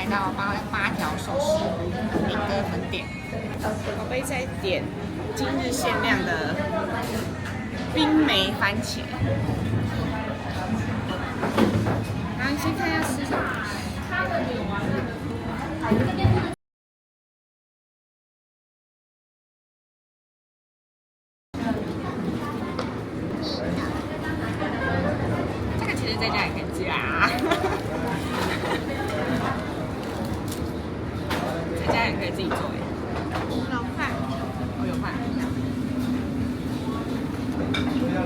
来到八条寿司鶯歌分店，宝贝在点今日限量的冰梅番茄。然后你先看一下吃什么。这个其实在家也可以加。在家也可以自己做耶。有饭，我有饭。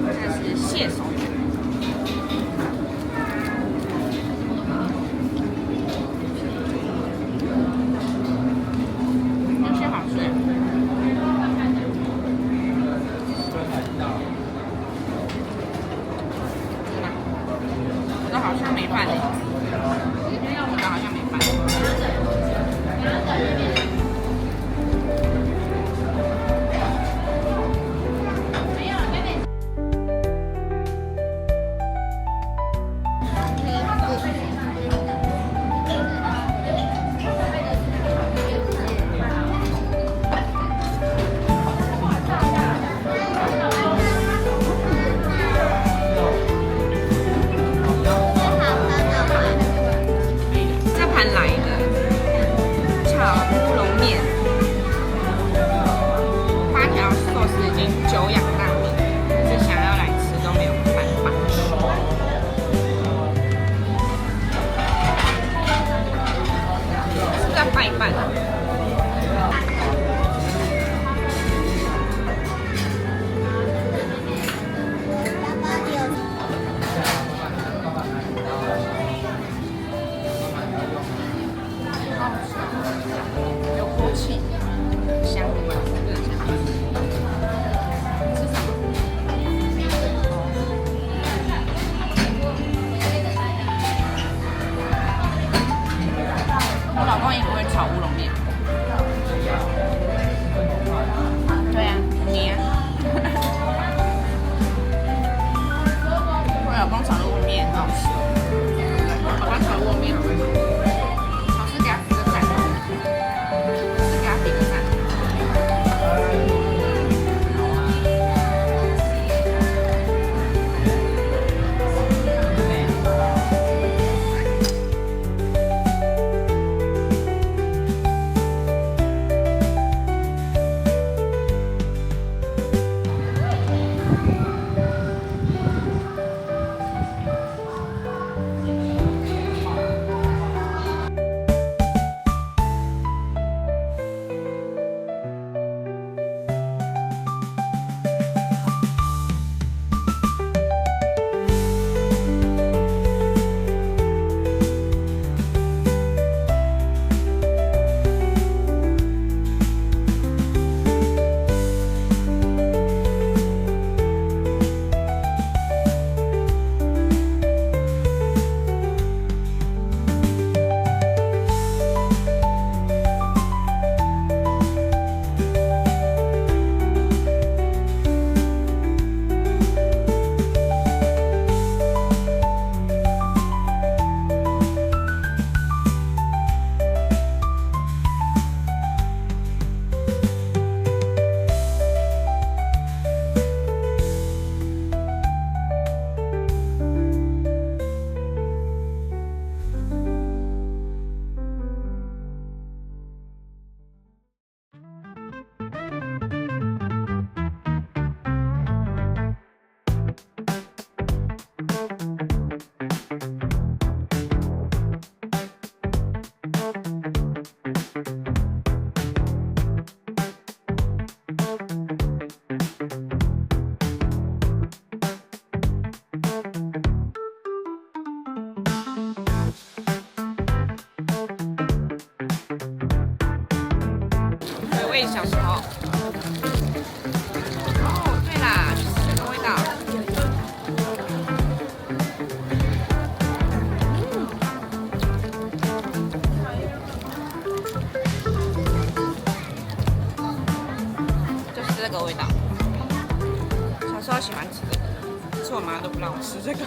这是蟹手卷。有些好吃。我的好像没饭嘞。我的好像没饭。有口气，香的，真的香。吃什么？我老公也不会炒乌龙面。对啊，你啊。我老公炒的乌龙面很好吃。老公炒的乌龙面好吃。老师给他比个赞。给他比个赞。小时候，哦，对啦，就是这个味道。就是这个味道。小时候喜欢吃这个，可是我妈都不让我吃这个。